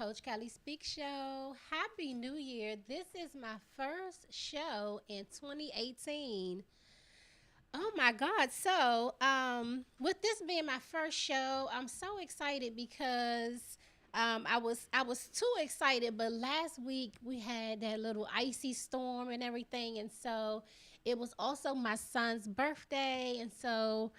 Coach Kellie Speak Show. Happy New Year. This is my first show in 2018. Oh my God. With this being my first show, I'm so excited because I was too excited, but last week we had that little icy storm and everything, and so it was also my son's birthday, and so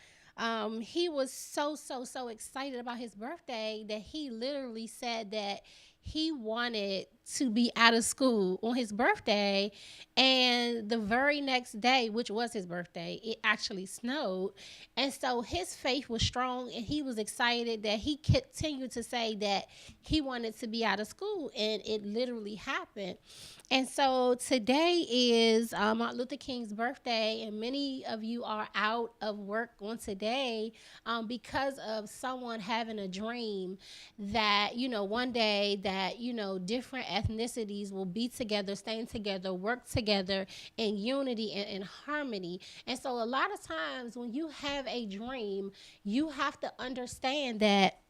he was so excited about his birthday that he literally said that he wanted to be out of school on his birthday. And the very next day, which was his birthday, it actually snowed. And so his faith was strong and he was excited that he continued to say that he wanted to be out of school. And it literally happened. And so today is Martin Luther King's birthday, and many of you are out of work on today because of someone having a dream that, one day that, different ethnicities will be together, staying together, work together in unity and in harmony. And so a lot of times when you have a dream, you have to understand that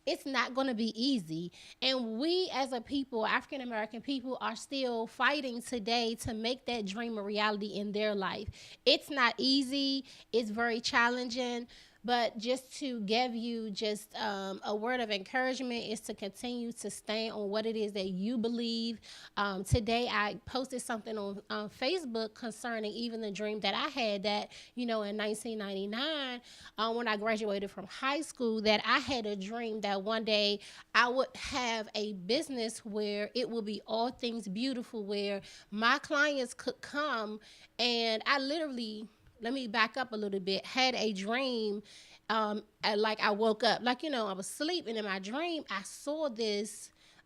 it's not going to be easy. And we, as a people, African American people, are still fighting today to make that dream a reality in their life. It's not easy, it's very challenging. But just to give you just a word of encouragement is to continue to stand on what it is that you believe. Today, I posted something on Facebook concerning even the dream that I had that, in 1999, when I graduated from high school, that I had a dream that one day I would have a business where it would be all things beautiful, where my clients could come. And I literally, let me back up a little bit, had a dream. Like I woke up, like, I was sleeping in my dream.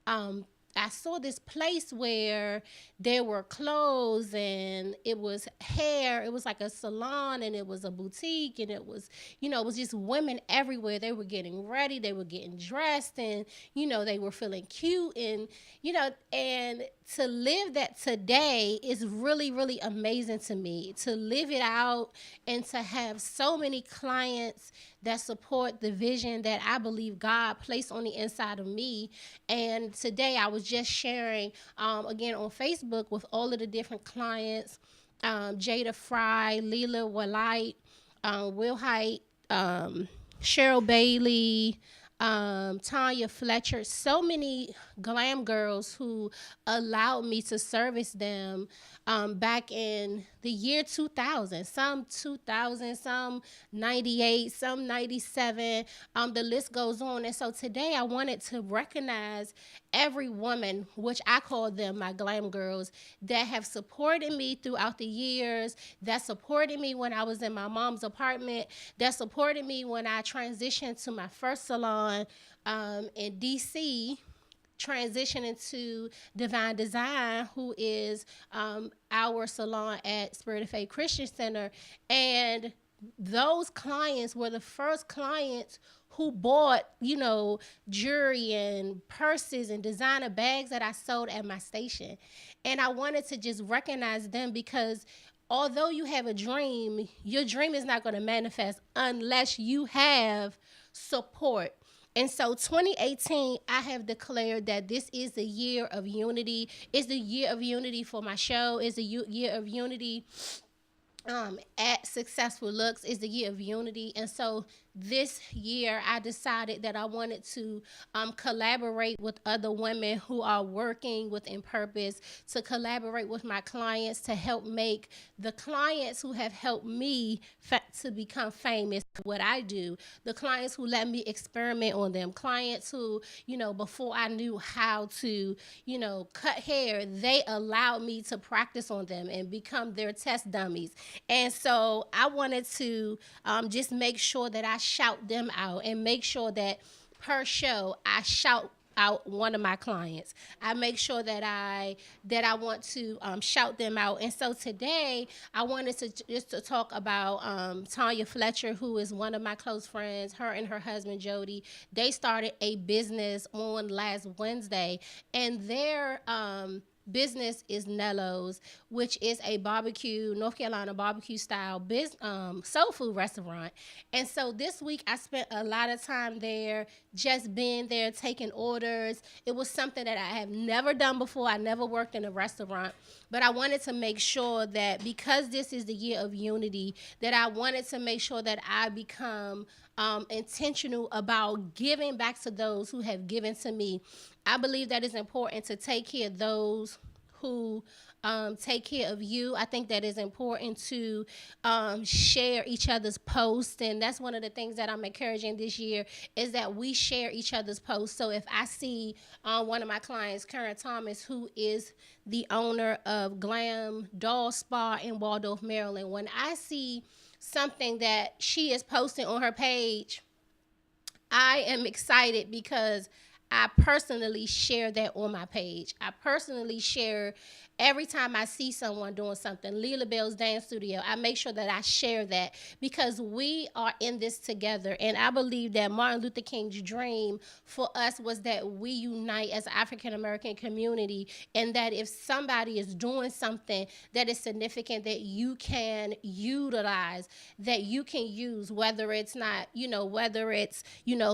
Um, I saw this place where there were clothes and it was hair. It was like a salon and it was a boutique, and it was just women everywhere. They were getting ready, they were getting dressed, and, they were feeling cute. And to live that today is really, really amazing to me. To live it out and to have so many clients that support the vision that I believe God placed on the inside of me. And today I was just sharing, again, on Facebook with all of the different clients, Jada Fry, Leela Walite, Will Height, Cheryl Bailey, Tanya Fletcher, so many glam girls who allowed me to service them back in the year 2000, some 2000, some 98, some 97. The list goes on. And so today I wanted to recognize every woman, which I call them my glam girls, that have supported me throughout the years, that supported me when I was in my mom's apartment, that supported me when I transitioned to my first salon in DC, transitioning to Divine Design, who is our salon at Spirit of Faith Christian Center. And those clients were the first clients who bought, jewelry and purses and designer bags that I sold at my station. And I wanted to just recognize them because although you have a dream, your dream is not going to manifest unless you have support. And so 2018, I have declared that this is the year of unity. It's the year of unity for my show. It's the year of unity at Successful Looks, is the year of unity. And so this year I decided that I wanted to collaborate with other women who are working within purpose, to collaborate with my clients, to help make the clients who have helped me to become famous what I do, the clients who let me experiment on them, clients who, before I knew how to, cut hair, they allowed me to practice on them and become their test dummies. And so I wanted to just make sure that I shout them out and make sure that per show I shout out one of my clients. I make sure that I want to shout them out. And so today I wanted to just to talk about Tanya Fletcher, who is one of my close friends. Her and her husband Jody, they started a business on last Wednesday, and business is Nello's, which is a barbecue, North Carolina barbecue style soul food restaurant. And so this week I spent a lot of time there, just being there, taking orders. It was something that I have never done before. I never worked in a restaurant, but I wanted to make sure that because this is the year of unity, that I wanted to make sure that I become intentional about giving back to those who have given to me. I believe that it's important to take care of those who take care of you. I think that is important to share each other's posts, and that's one of the things that I'm encouraging this year is that we share each other's posts. So if I see one of my clients, Karen Thomas, who is the owner of Glam Doll Spa in Waldorf, Maryland, when I see something that she is posting on her page, I am excited because I personally share that on my page. I personally share every time I see someone doing something. Leela Bell's Dance Studio, I make sure that I share that because we are in this together. And I believe that Martin Luther King's dream for us was that we unite as an African American community, and that if somebody is doing something that is significant that you can utilize, that you can use, whether it's not, whether it's,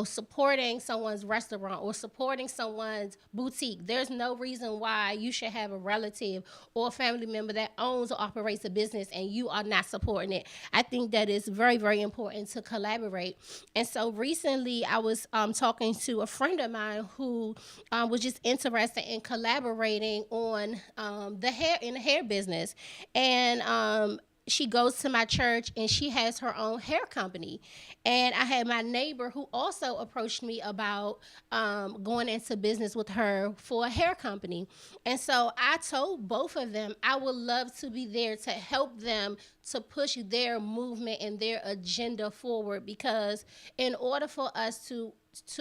supporting someone's restaurant or supporting someone's boutique. There's no reason why you should have a relative or a family member that owns or operates a business and you are not supporting it. I think that is very, very important to collaborate. And so recently I was talking to a friend of mine who was just interested in collaborating on the hair business. And she goes to my church and she has her own hair company. And I had my neighbor who also approached me about going into business with her for a hair company. And so I told both of them I would love to be there to help them to push their movement and their agenda forward, because in order for us to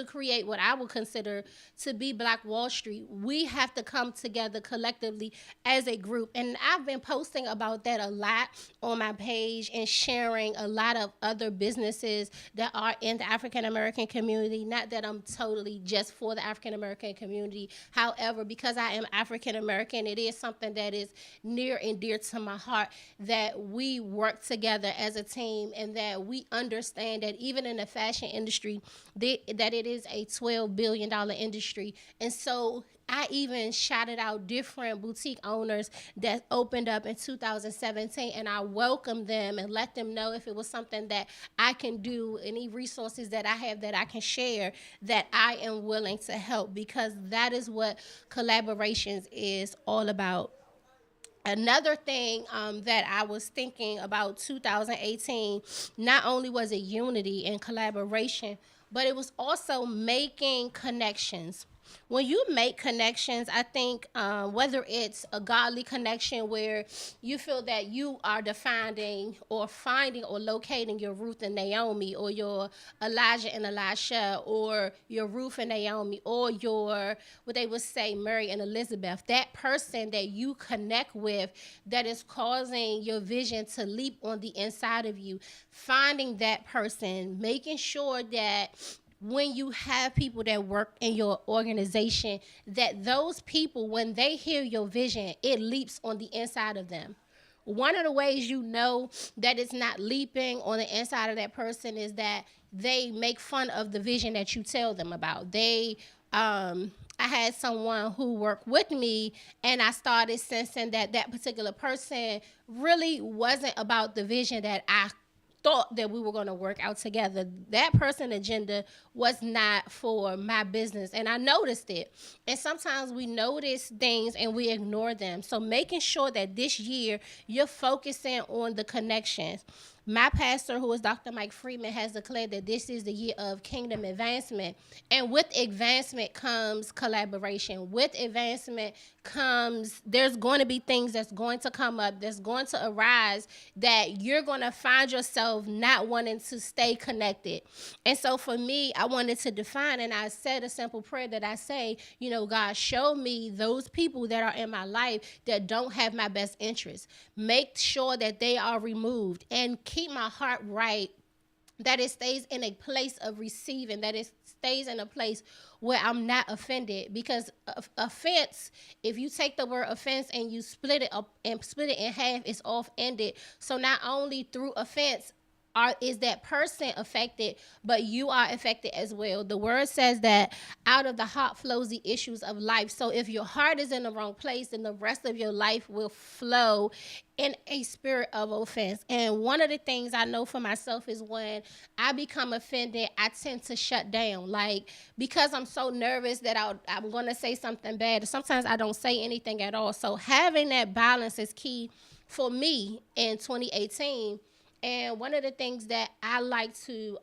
create what I would consider to be Black Wall Street, we have to come together collectively as a group. And I've been posting about that a lot on my page and sharing a lot of other businesses that are in the African American community. Not that I'm totally just for the African American community. However, because I am African American, it is something that is near and dear to my heart that we work together as a team and that we understand that even in the fashion industry, that it is a $12 billion industry. And so I even shouted out different boutique owners that opened up in 2017, and I welcomed them and let them know if it was something that I can do, any resources that I have that I can share, that I am willing to help, because that is what collaborations is all about. Another thing that I was thinking about 2018, not only was it unity and collaboration, but it was also making connections. When you make connections, I think whether it's a godly connection where you feel that you are defining or finding or locating your Ruth and Naomi, or your Elijah and Elisha, or your Ruth and Naomi, or your, what they would say, Mary and Elizabeth, that person that you connect with that is causing your vision to leap on the inside of you, finding that person, making sure that when you have people that work in your organization, that those people, when they hear your vision, it leaps on the inside of them. One of the ways you know that it's not leaping on the inside of that person is that they make fun of the vision that you tell them about. I had someone who worked with me, and I started sensing that that particular person really wasn't about the vision that I thought that we were going to work out together. That person agenda was not for my business, and I noticed it. And sometimes we notice things and we ignore them. So making sure that this year you're focusing on the connections. My pastor, who is Dr. Mike Freeman, has declared that this is the year of kingdom advancement. And with advancement comes collaboration. With advancement comes, there's going to be things that's going to come up, that's going to arise, that you're going to find yourself not wanting to stay connected. And so for me, I wanted to define, and I said a simple prayer that I say, God, show me those people that are in my life that don't have my best interest. Make sure that they are removed, and keep my heart right that it stays in a place of receiving, that it stays in a place where I'm not offended. Because offense, if you take the word offense and you split it up and split it in half, it's off ended. So not only through offense is that person affected, but you are affected as well. The word says that out of the heart flows the issues of life. So if your heart is in the wrong place, then the rest of your life will flow in a spirit of offense. And one of the things I know for myself is when I become offended, I tend to shut down. Like, because I'm so nervous that I'm going to say something bad. Sometimes I don't say anything at all. So having that balance is key for me in 2018. And one of the things that I like to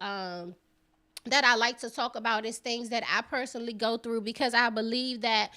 talk about is things that I personally go through, because I believe that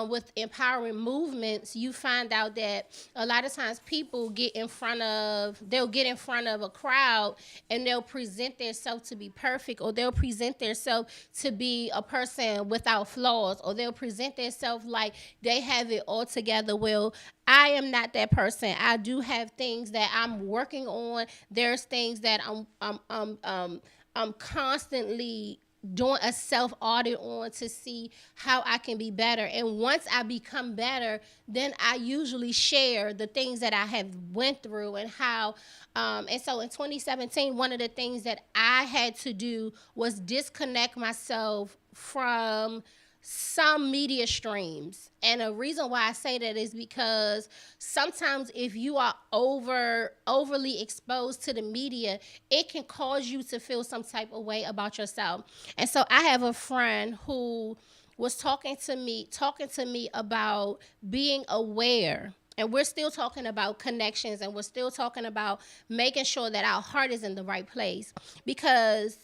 with empowering movements, you find out that a lot of times people they'll get in front of a crowd and they'll present themselves to be perfect, or they'll present themselves to be a person without flaws, or they'll present themselves like they have it all together. Well, I am not that person. I do have things that I'm working on. There's things that I'm constantly doing a self audit on to see how I can be better. And once I become better, then I usually share the things that I have went through and how. And so in 2017, one of the things that I had to do was disconnect myself from some media streams. And a reason why I say that is because sometimes if you are overly exposed to the media, it can cause you to feel some type of way about yourself. And so I have a friend who was talking to me about being aware. And we're still talking about connections, and we're still talking about making sure that our heart is in the right place. Because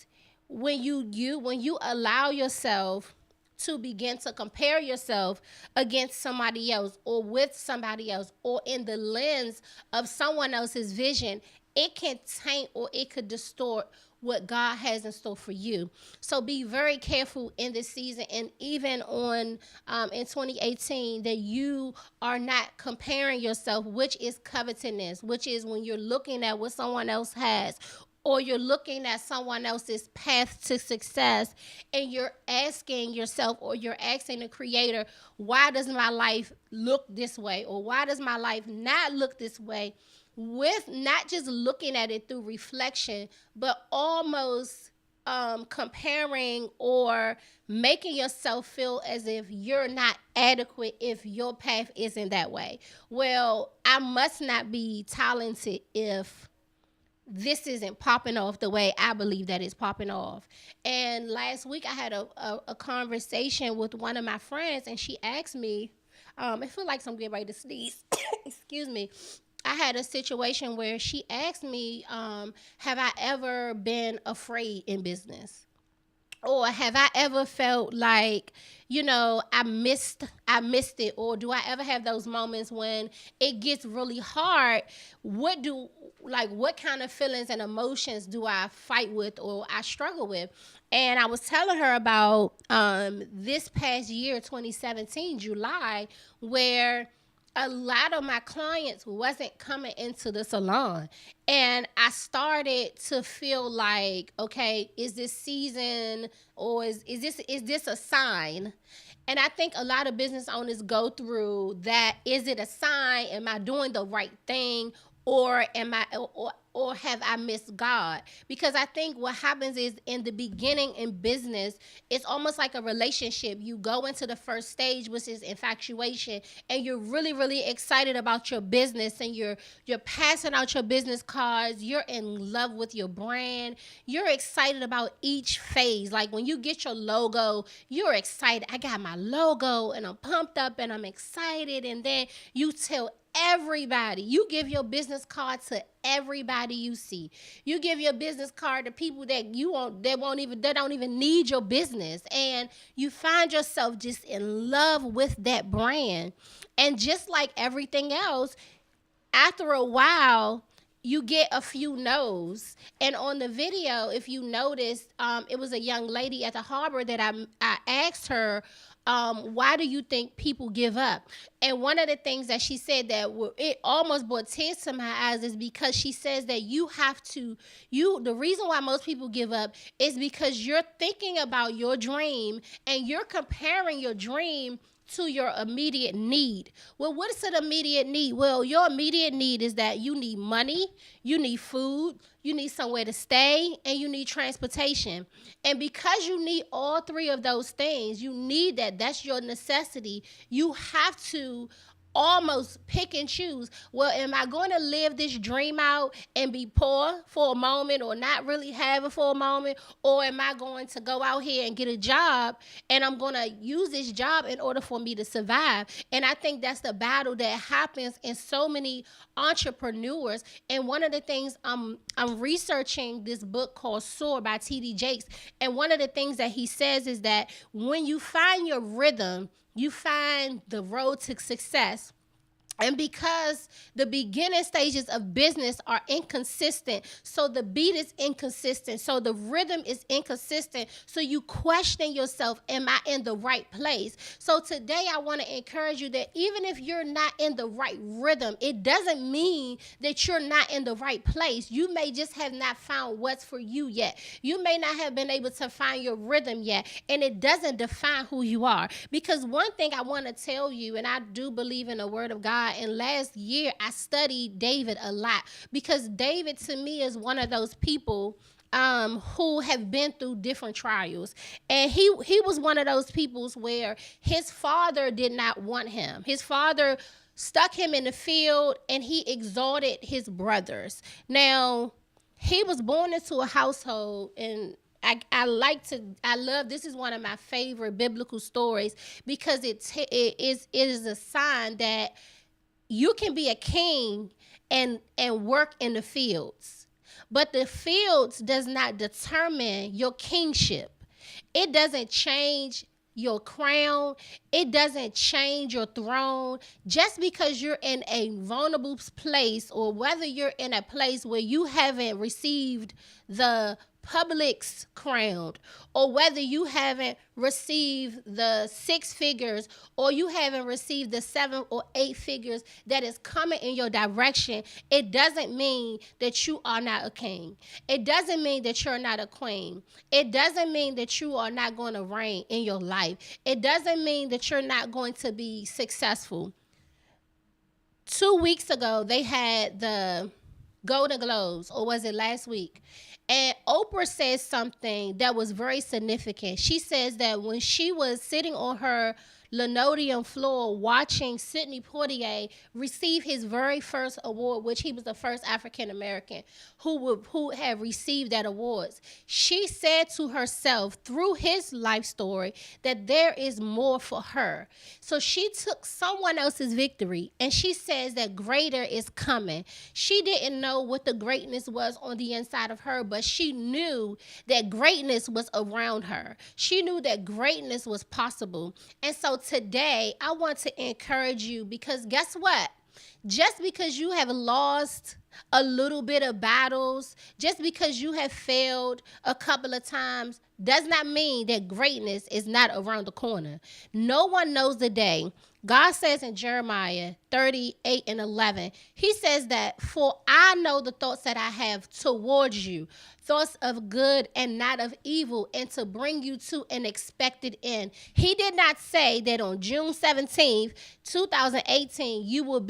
when you allow yourself to begin to compare yourself against somebody else, or with somebody else, or in the lens of someone else's vision, it can taint or it could distort what God has in store for you. So be very careful in this season, and even on in 2018, that you are not comparing yourself, which is covetousness, which is when you're looking at what someone else has, or you're looking at someone else's path to success, and you're asking yourself, or you're asking the creator, why does my life look this way, or why does my life not look this way, with not just looking at it through reflection, but almost comparing or making yourself feel as if you're not adequate if your path isn't that way. Well, I must not be talented if this isn't popping off the way I believe that it's popping off. And last week I had a conversation with one of my friends, and she asked me, I feel like I'm getting ready to sneeze. Excuse me. I had a situation where she asked me, have I ever been afraid in business? Or have I ever felt like, I missed it? Or do I ever have those moments when it gets really hard? What kind of feelings and emotions do I fight with, or I struggle with? And I was telling her about this past year, 2017, July, where a lot of my clients wasn't coming into the salon, and I started to feel like, okay, is this season, or is this a sign? And I think a lot of business owners go through that. Is it a sign? Am I doing the right thing? Or have I missed God? Because I think what happens is, in the beginning in business, it's almost like a relationship. You go into the first stage, which is infatuation, and you're really, really excited about your business, and you're passing out your business cards. You're in love with your brand. You're excited about each phase. Like when you get your logo, you're excited. I got my logo, and I'm pumped up, and I'm excited. And then you tell everybody. You give your business card to everybody you see. You give your business card to people that don't even need your business, and you find yourself just in love with that brand. And just like everything else, after a while, you get a few no's. And on the video, if you noticed, it was a young lady at the harbor that I asked her, why do you think people give up? And one of the things that she said that it almost brought tears to my eyes is because she says that you have to, the reason why most people give up is because you're thinking about your dream and you're comparing your dream to your immediate need. Well, what is an immediate need? Well, your immediate need is that you need money, you need food, you need somewhere to stay, and you need transportation. And because you need all three of those things, you need that. That's your necessity. You have to almost pick and choose. Well, am I going to live this dream out and be poor for a moment or not really have it for a moment? Or am I going to go out here and get a job and I'm going to use this job in order for me to survive? And I think that's the battle that happens in so many entrepreneurs. And one of the things I'm researching this book called Soar by T.D. Jakes. And one of the things that he says is that when you find your rhythm, you find the road to success. And because the beginning stages of business are inconsistent, so the beat is inconsistent, so the rhythm is inconsistent, so you question yourself, am I in the right place? So today I want to encourage you that even if you're not in the right rhythm, it doesn't mean that you're not in the right place. You may just have not found what's for you yet. You may not have been able to find your rhythm yet, and it doesn't define who you are. Because one thing I want to tell you, and I do believe in the word of God, and last year I studied David a lot because David to me is one of those people who have been through different trials. And he was one of those peoples where his father did not want him. His father stuck him in the field and he exalted his brothers. Now, he was born into a household, and I love, this is one of my favorite biblical stories because it is a sign that you can be a king and work in the fields, but the fields does not determine your kingship. It doesn't change your crown. It doesn't change your throne. Just because you're in a vulnerable place, or whether you're in a place where you haven't received the public's crown, or whether you haven't received the 6 figures, or you haven't received the 7 or 8 figures that is coming in your direction, it doesn't mean that you are not a king. It doesn't mean that you're not a queen. It doesn't mean that you are not going to reign in your life. It doesn't mean that you're not going to be successful. 2 weeks ago, they had the Golden Globes, or was it last week? And Oprah says something that was very significant. She says that when she was sitting on her linoleum floor watching Sidney Poitier receive his very first award, which he was the first African American who had received that awards, she said to herself through his life story that there is more for her. So she took someone else's victory and she says that greater is coming. She didn't know what the greatness was on the inside of her, but she knew that greatness was around her. She knew that greatness was possible. And so today, I want to encourage you, because guess what? Just because you have lost a little bit of battles, just because you have failed a couple of times, does not mean that greatness is not around the corner. No one knows the day. God says in Jeremiah 38:11, he says that, for I know the thoughts that I have towards you, thoughts of good and not of evil, and to bring you to an expected end. He did not say that on June 17th, 2018, you will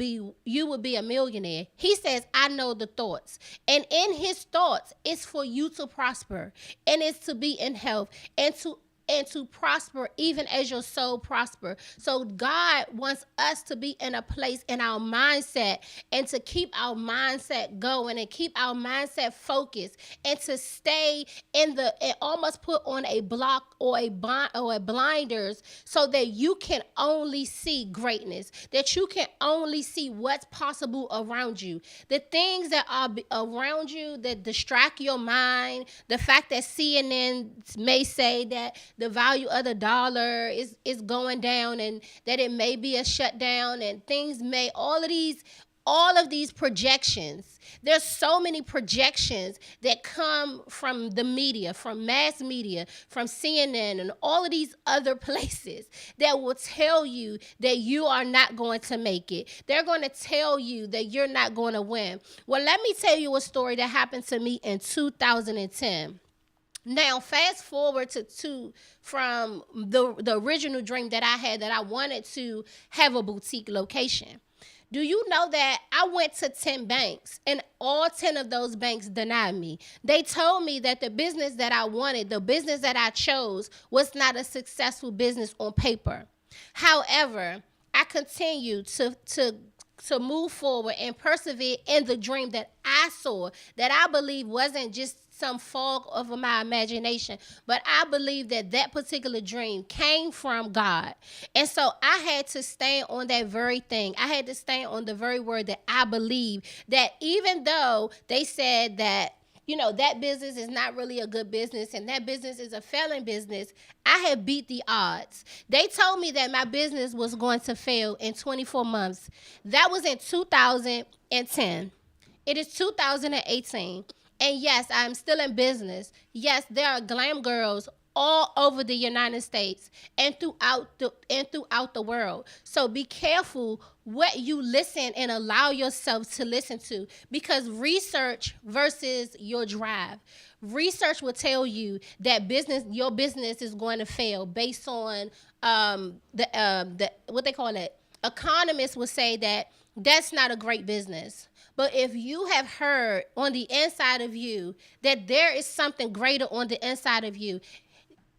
be a millionaire. He says, I know the thoughts. And in his thoughts, it's for you to prosper, and it's to be in health, and to prosper even as your soul prosper. So God wants us to be in a place in our mindset, and to keep our mindset going, and keep our mindset focused, and to stay and almost put on a block or a blinders, so that you can only see greatness, that you can only see what's possible around you. The things that are around you that distract your mind, the fact that CNN may say that the value of the dollar is going down, and that it may be a shutdown, and all of these all of these projections. There's so many projections that come from the media, from mass media, from CNN and all of these other places that will tell you that you are not going to make it. They're going to tell you that you're not going to win. Well, let me tell you a story that happened to me in 2010. Now, fast forward from the original dream that I had, that I wanted to have a boutique location. Do you know that I went to 10 banks and all 10 of those banks denied me? They told me that the business that I wanted, the business that I chose, was not a successful business on paper. However, I continued to move forward and persevere in the dream that I saw, that I believe wasn't just some fog over my imagination, but I believe that that particular dream came from God. And so I had to stand on that very thing. I had to stand on the very word that I believe, that even though they said that, that business is not really a good business and that business is a failing business, I had beat the odds. They told me that my business was going to fail in 24 months. That was in 2010. It is 2018. And yes, I'm still in business. Yes, there are glam girls all over the United States and throughout the world. So be careful what you listen and allow yourself to listen to, because research versus your drive. Research will tell you that your business is going to fail based on the what they call it. Economists will say that that's not a great business. But if you have heard on the inside of you that there is something greater on the inside of you,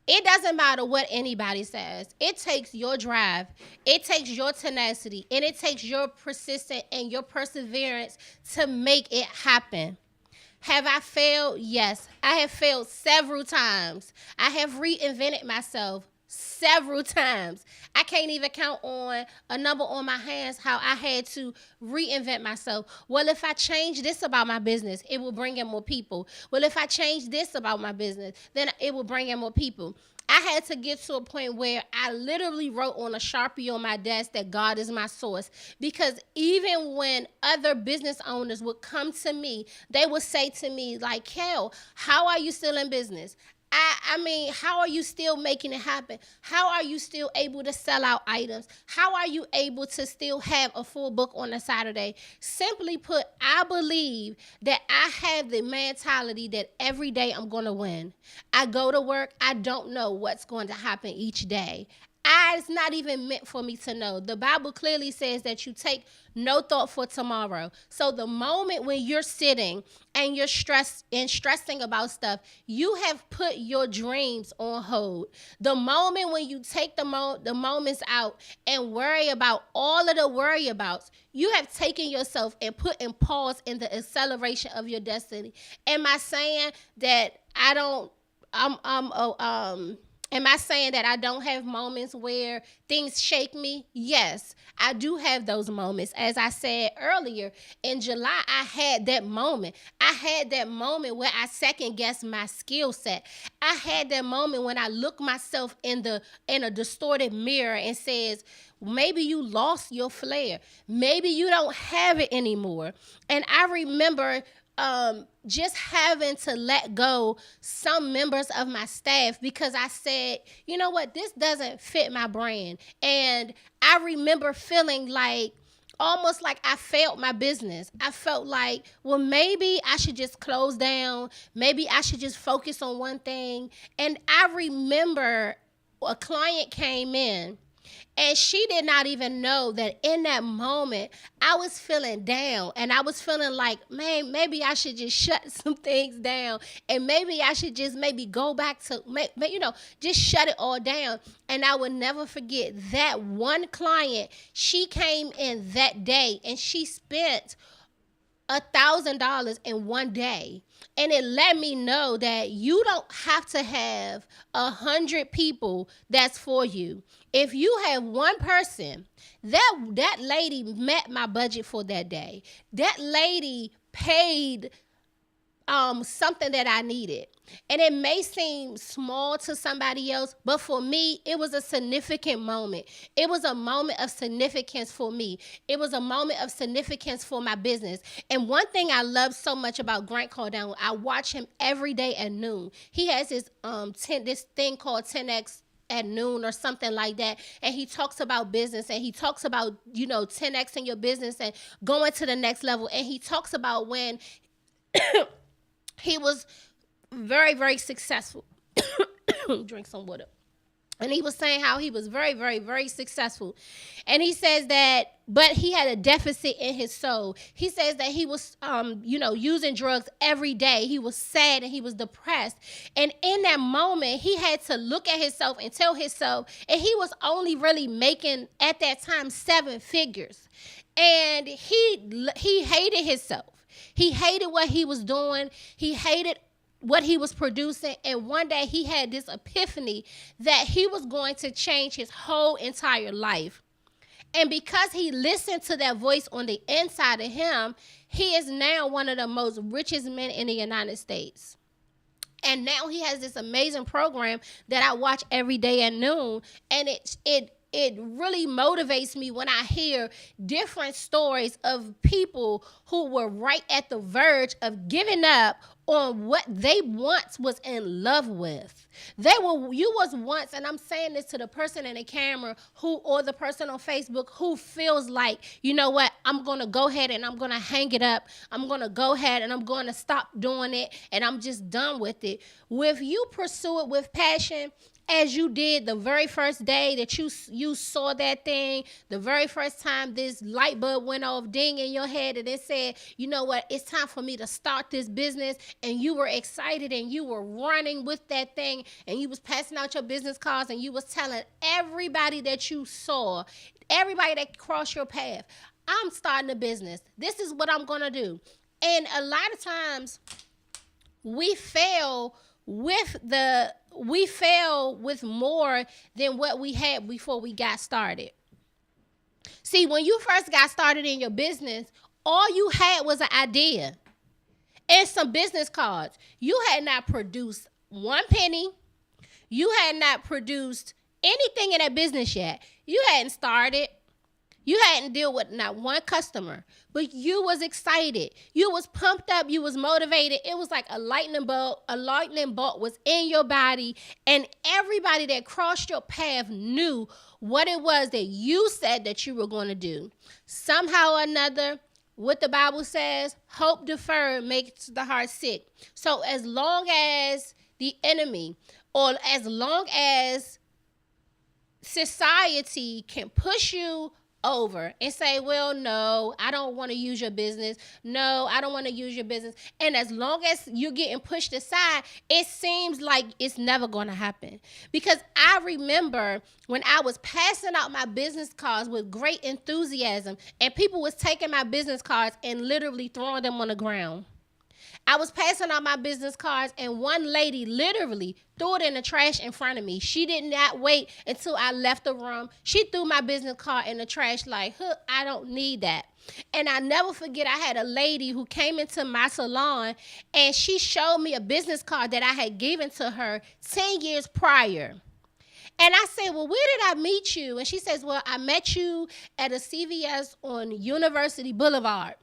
it doesn't matter what anybody says. It takes your drive, it takes your tenacity, and it takes your persistence and your perseverance to make it happen. Have I failed? Yes. I have failed several times. I have reinvented myself several times. I can't even count on a number on my hands how I had to reinvent myself. Well, if I change this about my business, it will bring in more people. Well, if I change this about my business, then it will bring in more people. I had to get to a point where I literally wrote on a Sharpie on my desk that God is my source. Because even when other business owners would come to me, they would say to me, like, Kel, how are you still in business? I mean, how are you still making it happen? How are you still able to sell out items? How are you able to still have a full book on a Saturday? Simply put, I believe that I have the mentality that every day I'm going to win. I go to work. I don't know what's going to happen each day. It's not even meant for me to know. The Bible clearly says that you take no thought for tomorrow. So the moment when you're sitting and you're stressing about stuff, you have put your dreams on hold. The moment when you take the moments out and worry about all of the worry abouts, you have taken yourself and put in pause in the acceleration of your destiny. Am I saying that am I saying that I don't have moments where things shake me? Yes, I do have those moments. As I said earlier, in July, I had that moment. I had that moment where I second guessed my skill set. I had that moment when I looked myself in a distorted mirror and says, maybe you lost your flair. Maybe you don't have it anymore. And I remember just having to let go some members of my staff because I said, you know what, this doesn't fit my brand. And I remember feeling like, almost like I failed my business. I felt like, well, maybe I should just close down. Maybe I should just focus on one thing. And I remember a client came in, and she did not even know that in that moment, I was feeling down and I was feeling like, man, maybe I should just shut some things down and maybe I should just maybe go back to, just shut it all down. And I will never forget that one client, she came in that day and she spent $1,000 in one day. And it let me know that you don't have to have 100 people that's for you. If you have one person, that lady met my budget for that day. That lady paid something that I needed. And it may seem small to somebody else, but for me, it was a significant moment. It was a moment of significance for me. It was a moment of significance for my business. And one thing I love so much about Grant Cardone, I watch him every day at noon. He has this thing called 10X at noon or something like that, and he talks about business, and he talks about 10X in your business and going to the next level. And he talks about when he was very, very successful. Drink some water. And he was saying how he was very, very, very successful. And he says that, but he had a deficit in his soul. He says that he was, using drugs every day. He was sad and he was depressed. And in that moment, he had to look at himself and tell himself, and he was only really making, at that time, 7 figures. And he hated himself. He hated what he was doing. He hated what he was producing. And one day he had this epiphany that he was going to change his whole entire life. And because he listened to that voice on the inside of him, he is now one of the most richest men in the United States. And now he has this amazing program that I watch every day at noon. And it really motivates me when I hear different stories of people who were right at the verge of giving up on what they once was in love with. You was once, and I'm saying this to the person in the camera or the person on Facebook who feels like, you know what, I'm going to go ahead and I'm going to hang it up. I'm going to go ahead and I'm going to stop doing it and I'm just done with it. If you pursue it with passion, as you did the very first day that you saw that thing, the very first time this light bulb went off, ding, in your head, and it said, you know what, it's time for me to start this business, and you were excited and you were running with that thing, and you was passing out your business cards, and you was telling everybody that you saw, everybody that crossed your path, I'm starting a business. This is what I'm going to do. And a lot of times we fail with more than what we had before we got started. See, when you first got started in your business, all you had was an idea and some business cards. You had not produced 1 penny. You had not produced anything in that business yet. You hadn't started. You hadn't dealt with not one customer, but you was excited. You was pumped up. You was motivated. It was like a lightning bolt. A lightning bolt was in your body, and everybody that crossed your path knew what it was that you said that you were going to do. Somehow or another, what the Bible says, hope deferred makes the heart sick. So as long as the enemy, or as long as society can push you over and say, well, no, I don't want to use your business. No, I don't want to use your business. And as long as you're getting pushed aside, it seems like it's never going to happen. Because I remember when I was passing out my business cards with great enthusiasm, and people was taking my business cards and literally throwing them on the ground. I was passing out my business cards, and one lady literally threw it in the trash in front of me. She did not wait until I left the room. She threw my business card in the trash like, I don't need that. And I never forget, I had a lady who came into my salon, and she showed me a business card that I had given to her 10 years prior. And I said, well, where did I meet you? And she says, well, I met you at a CVS on University Boulevard.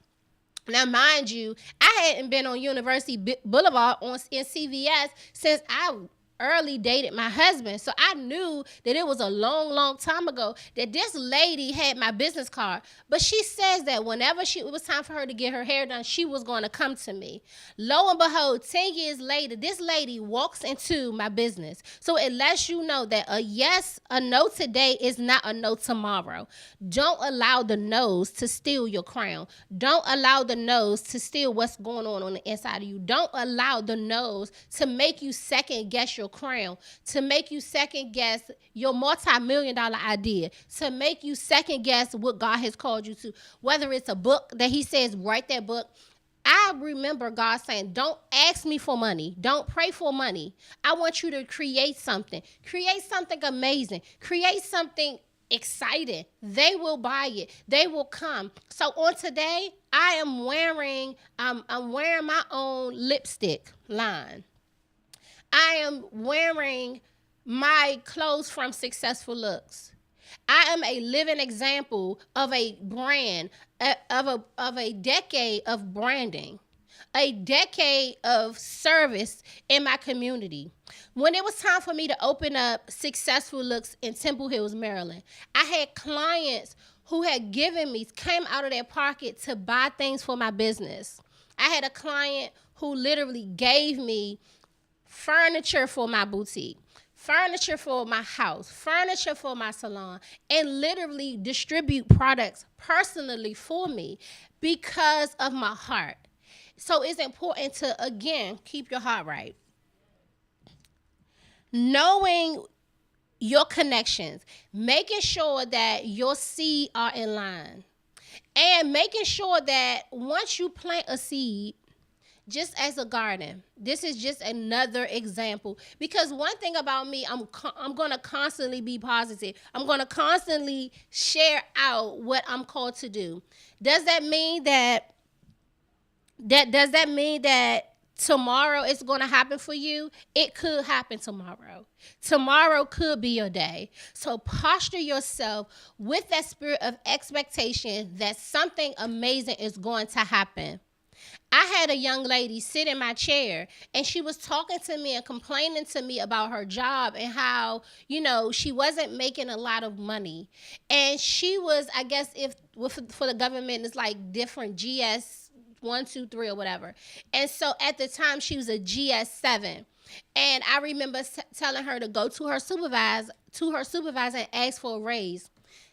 Now, mind you, I hadn't been on University Boulevard in CVS since I early dated my husband. So I knew that it was a long, long time ago that this lady had my business card. But she says that whenever it was time for her to get her hair done, she was going to come to me. Lo and behold, 10 years later, this lady walks into my business. So it lets you know that a no today is not a no tomorrow. Don't allow the no's to steal your crown. Don't allow the no's to steal what's going on the inside of you. Don't allow the no's to make you second guess your crown, to make you second guess your multi-million-dollar idea, to make you second guess what God has called you to. Whether it's a book that he says, write that book. I remember God saying, don't ask me for money. Don't pray for money. I want you to create something. Create something amazing. Create something exciting. They will buy it. They will come. So on today, I'm wearing my own lipstick line. I am wearing my clothes from Successful Looks. I am a living example of a brand, of a decade of branding, a decade of service in my community. When it was time for me to open up Successful Looks in Temple Hills, Maryland, I had clients who had came out of their pocket to buy things for my business. I had a client who literally gave me furniture for my boutique, furniture for my house, furniture for my salon, and literally distribute products personally for me because of my heart. So it's important to, again, keep your heart right. Knowing your connections, making sure that your seed are in line, and making sure that once you plant a seed, just as a garden, this is just another example. Because one thing about me, I'm going to constantly be positive. I'm going to constantly share out what I'm called to do. Does that mean that tomorrow it's going to happen for you? It could happen tomorrow. Tomorrow could be your day. So posture yourself with that spirit of expectation that something amazing is going to happen. I had a young lady sit in my chair, and she was talking to me and complaining to me about her job and how, she wasn't making a lot of money. And she was, I guess, for the government, it's like different GS 1, 2, 3 or whatever. And so at the time, she was a GS 7. And I remember telling her to go to her supervisor and ask for a raise.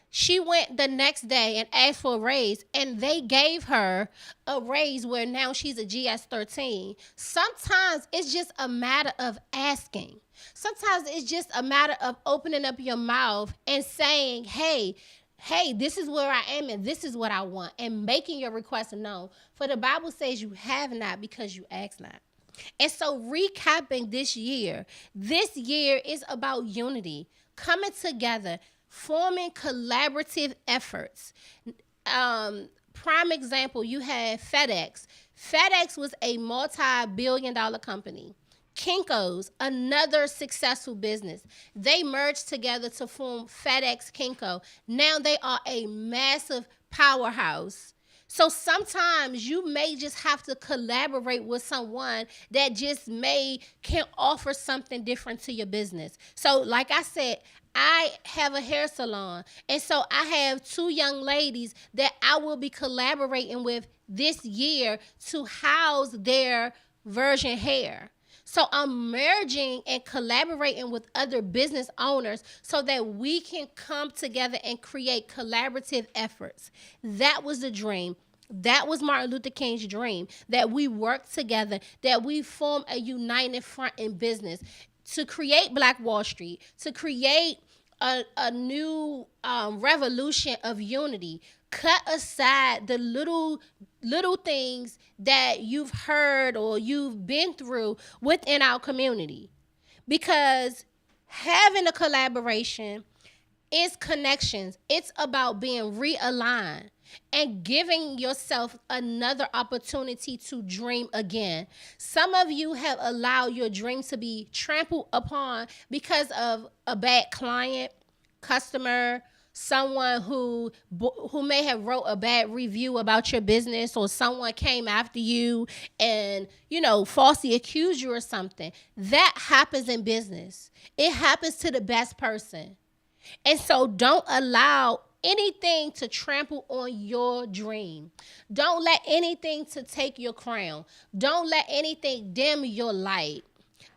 She went the next day and asked for a raise, and they gave her a raise where now she's a GS 13. Sometimes it's just a matter of asking. Sometimes it's just a matter of opening up your mouth and saying, hey, this is where I am and this is what I want, and making your request known. For the Bible says you have not because you ask not. And so recapping this year is about unity, coming together, forming collaborative efforts. Prime example, you have FedEx. FedEx was a multi-billion-dollar company. Kinko's, another successful business. They merged together to form FedEx Kinko. Now they are a massive powerhouse. So sometimes you may just have to collaborate with someone that can offer something different to your business. So like I said, I have a hair salon, and so I have 2 young ladies that I will be collaborating with this year to house their version hair. So I'm merging and collaborating with other business owners so that we can come together and create collaborative efforts. That was the dream. That was Martin Luther King's dream, that we work together, that we form a united front in business to create Black Wall Street, to create a new revolution of unity. Cut aside the little things that you've heard or you've been through within our community. Because having a collaboration is connections. It's about being realigned and giving yourself another opportunity to dream again. Some of you have allowed your dreams to be trampled upon because of a bad client, customer, someone who may have wrote a bad review about your business, or someone came after you and, falsely accused you or something. That happens in business. It happens to the best person. And so don't allow anything to trample on your dream. Don't let anything to take your crown. Don't let anything dim your light.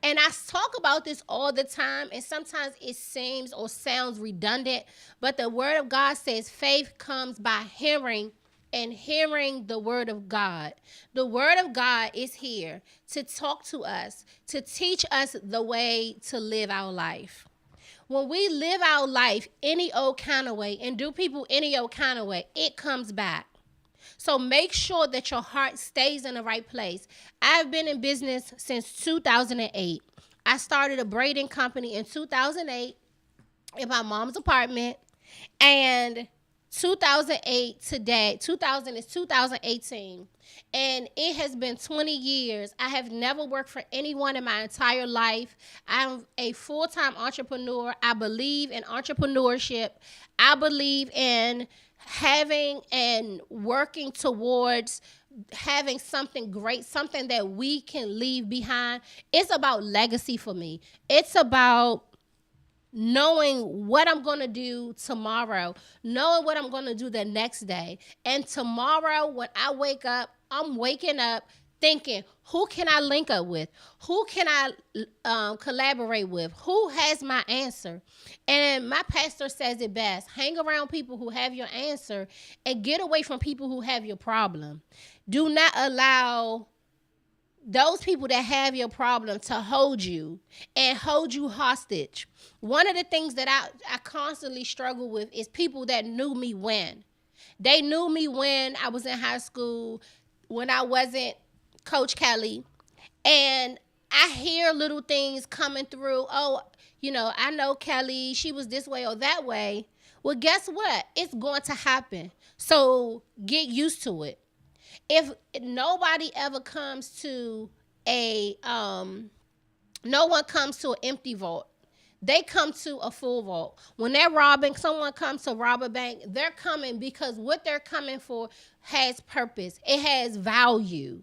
And I talk about this all the time, and sometimes it seems or sounds redundant, but the word of God says faith comes by hearing, and hearing the word of God. The word of God is here to talk to us, to teach us the way to live our life. When we live our life any old kind of way and do people any old kind of way, it comes back. So make sure that your heart stays in the right place. I've been in business since 2008. I started a braiding company in 2008 in my mom's apartment. And 2008 today, 2000 is 2018. And it has been 20 years. I have never worked for anyone in my entire life. I'm a full-time entrepreneur. I believe in entrepreneurship. I believe in having and working towards having something great, something that we can leave behind. It's about legacy for me. It's about knowing what I'm going to do tomorrow, knowing what I'm going to do the next day. And tomorrow, when I wake up, I'm waking up thinking, who can I link up with? Who can I collaborate with? Who has my answer? And my pastor says it best: hang around people who have your answer and get away from people who have your problem. Do not allow those people that have your problem to hold you and hold you hostage. One of the things that I constantly struggle with is people that knew me when. They knew me when I was in high school, when I wasn't Coach Kellie. And I hear little things coming through. Oh, I know Kellie, she was this way or that way. Well, guess what? It's going to happen. So get used to it. If nobody ever comes to a no one comes to an empty vault, they come to a full vault. When they're robbing, someone comes to rob a bank, they're coming because what they're coming for has purpose, it has value.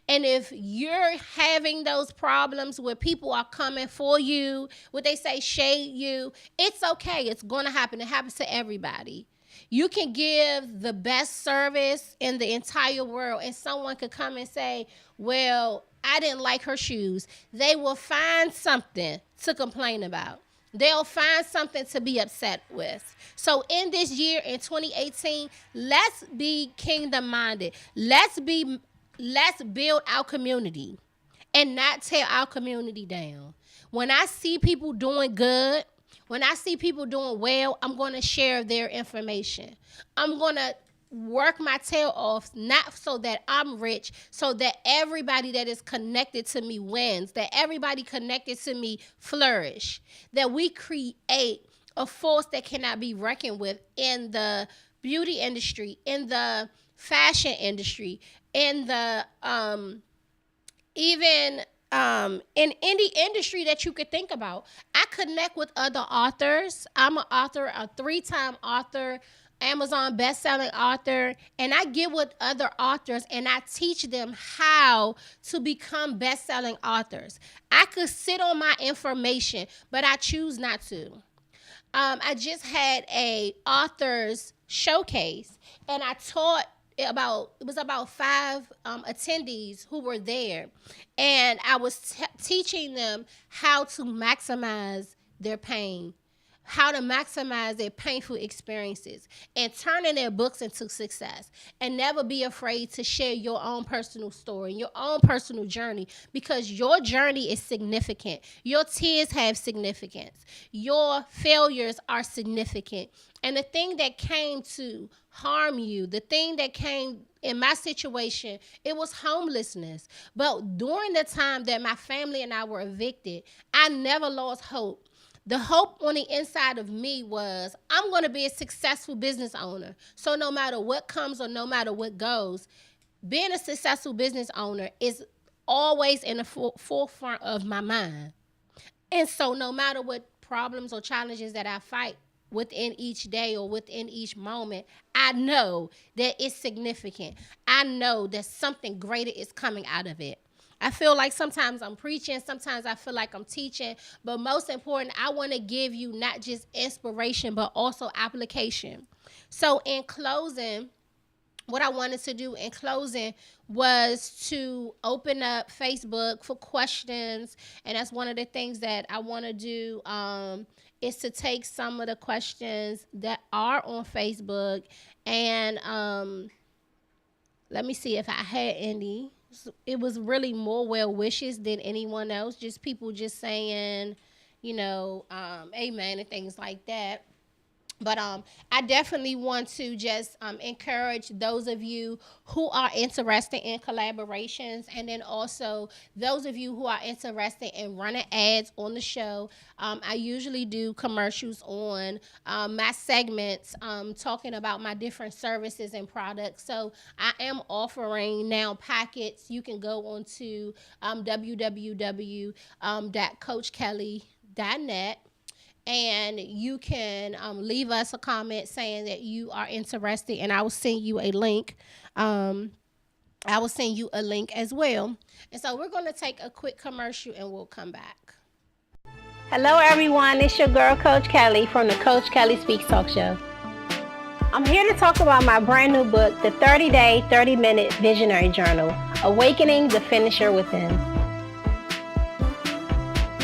And if you're having those problems where people are coming for you, what they say, shade you, it's okay. It's going to happen. It happens to everybody. You can give the best service in the entire world, and someone could come and say, well, I didn't like her shoes. They will find something to complain about. They'll find something to be upset with. So in this year, in 2018, let's be kingdom minded. Let's build our community and not tear our community down. When I see people doing good, when I see people doing well, I'm going to share their information. I'm going to work my tail off, not so that I'm rich, so that everybody that is connected to me wins, that everybody connected to me flourish, that we create a force that cannot be reckoned with in the beauty industry, in the fashion industry, in the even in any industry that you could think about. I connect with other authors. I'm an author, a 3-time author, Amazon best-selling author, and I get with other authors and I teach them how to become best-selling authors. I could sit on my information, but I choose not to. I just had a authors showcase, and I taught it was about 5 attendees who were there, and I was teaching them how to maximize their pain, how to maximize their painful experiences, and turning their books into success. And never be afraid to share your own personal story, your own personal journey, because your journey is significant. Your tears have significance. Your failures are significant. And the thing that came to harm you, the thing that came in my situation, it was homelessness. But during the time that my family and I were evicted, I never lost hope. The hope on the inside of me was, I'm going to be a successful business owner. So no matter what comes or no matter what goes, being a successful business owner is always in the forefront of my mind. And so no matter what problems or challenges that I fight within each day or within each moment, I know that it's significant. I know that something greater is coming out of it. I feel like sometimes I'm preaching, sometimes I feel like I'm teaching, but most important, I want to give you not just inspiration, but also application. So in closing, what I wanted to do in closing was to open up Facebook for questions. And that's one of the things that I want to do, is to take some of the questions that are on Facebook. And let me see if I had any. It was really more well wishes than anyone else. Just people just saying, amen and things like that. But I definitely want to just encourage those of you who are interested in collaborations, and then also those of you who are interested in running ads on the show. I usually do commercials on my segments, talking about my different services and products. So I am offering now packets. You can go on to www.coachkelly.net, and you can leave us a comment saying that you are interested, and I will send you a link. I will send you a link as well. And so we're going to take a quick commercial and we'll come back. Hello, everyone. It's your girl, Coach Kelly, from the Coach Kelly Speaks Talk Show. I'm here to talk about my brand new book, The 30-Day, 30-Minute Visionary Journal, Awakening the Finisher Within.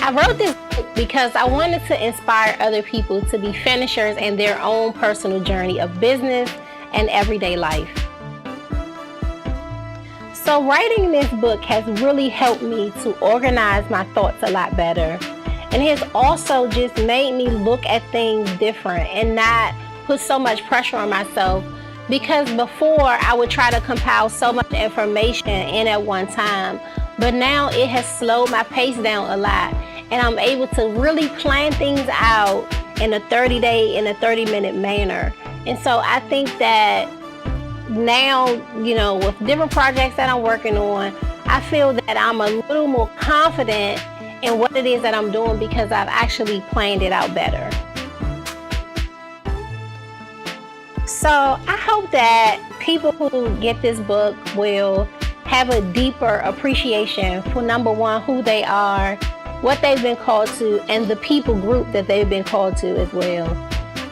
I wrote this book because I wanted to inspire other people to be finishers in their own personal journey of business and everyday life. So writing this book has really helped me to organize my thoughts a lot better. And it has also just made me look at things different and not put so much pressure on myself, because before I would try to compile so much information in at one time, but now it has slowed my pace down a lot, and I'm able to really plan things out in a 30-day, in a 30-minute manner. And so I think that now, with different projects that I'm working on, I feel that I'm a little more confident in what it is that I'm doing because I've actually planned it out better. So I hope that people who get this book will have a deeper appreciation for, number one, who they are, what they've been called to, and the people group that they've been called to as well.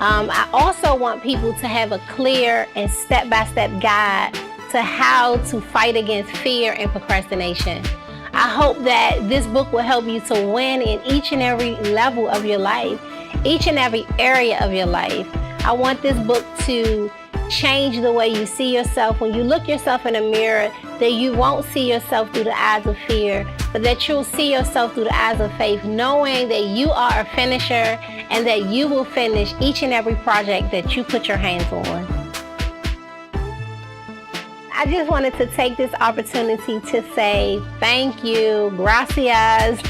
I also want people to have a clear and step-by-step guide to how to fight against fear and procrastination. I hope that this book will help you to win in each and every level of your life, each and every area of your life. I want this book to change the way you see yourself. When you look yourself in the mirror, that you won't see yourself through the eyes of fear, but that you'll see yourself through the eyes of faith, knowing that you are a finisher and that you will finish each and every project that you put your hands on. I just wanted to take this opportunity to say thank you, gracias,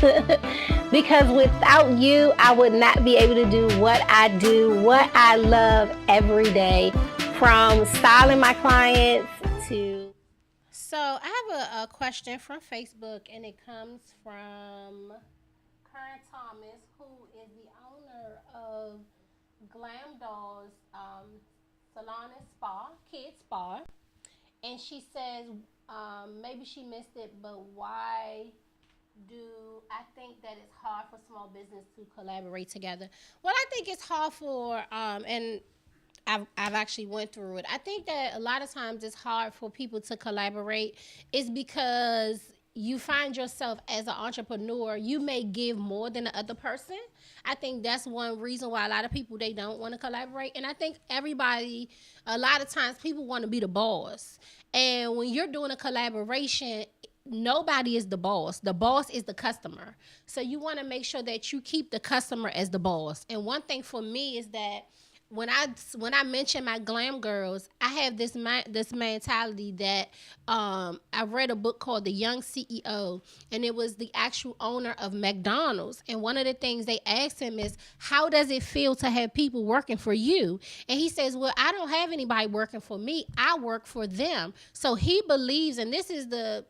because without you, I would not be able to do what I do, what I love every day, from styling my clients to... So I have a question from Facebook, and it comes from Karen Thomas, who is the owner of Glam Dolls Salon and Spa, Kids Spa. And she says, maybe she missed it, but why do I think that it's hard for small business to collaborate together? Well, I think it's hard for, and I've actually went through it. I think that a lot of times it's hard for people to collaborate is because you find yourself as an entrepreneur, you may give more than the other person. I think that's one reason why a lot of people, they don't want to collaborate. And I think everybody, a lot of times people want to be the boss. And when you're doing a collaboration, nobody is the boss. The boss is the customer. So you want to make sure that you keep the customer as the boss. And one thing for me is that when I mention my glam girls, I have this mentality that I read a book called The Young CEO, and it was the actual owner of McDonald's. And one of the things they asked him is, how does it feel to have people working for you? And he says, well, I don't have anybody working for me. I work for them. So he believes, and this is the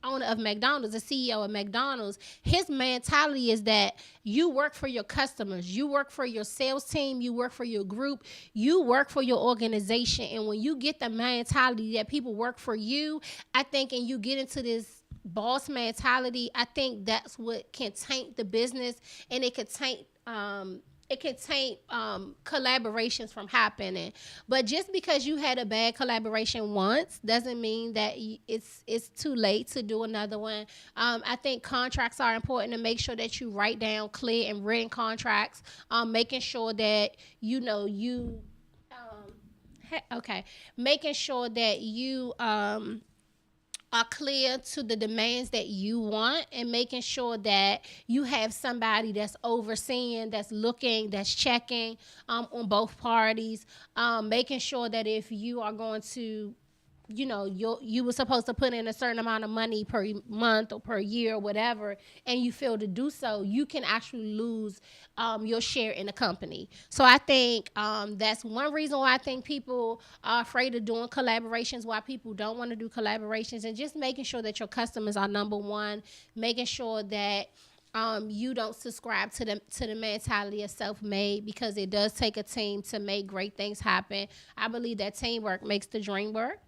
owner of McDonald's, the CEO of McDonald's, his mentality is that you work for your customers, you work for your sales team, you work for your group, you work for your organization. And when you get the mentality that people work for you, I think, and you get into this boss mentality, I think that's what can taint the business, and it could taint collaborations from happening. But just because you had a bad collaboration once doesn't mean that it's too late to do another one. I think contracts are important, to make sure that you write down clear and written contracts, making sure that making sure that you are clear to the demands that you want, and making sure that you have somebody that's overseeing, that's looking, that's checking on both parties, making sure that if you are going to, you were supposed to put in a certain amount of money per month or per year or whatever, and you fail to do so, you can actually lose your share in the company. So I think that's one reason why I think people are afraid of doing collaborations, why people don't want to do collaborations, and just making sure that your customers are number one, making sure that you don't subscribe to the mentality of self-made, because it does take a team to make great things happen. I believe that teamwork makes the dream work,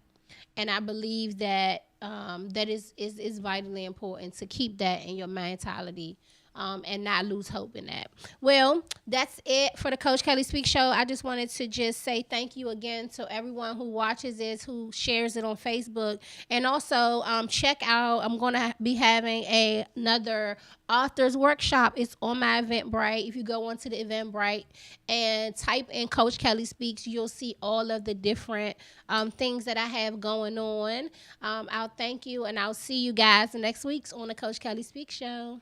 and I believe that that is vitally important to keep that in your mentality, and not lose hope in that. Well, that's it for the Coach Kellie Speak Show. I just wanted to just say thank you again to everyone who watches this, who shares it on Facebook, and also check out. I'm going to be having another authors workshop. It's on my Eventbrite. If you go onto the Eventbrite and type in Coach Kellie Speaks, you'll see all of the different things that I have going on. I'll thank you, and I'll see you guys next week on the Coach Kellie Speaks Show.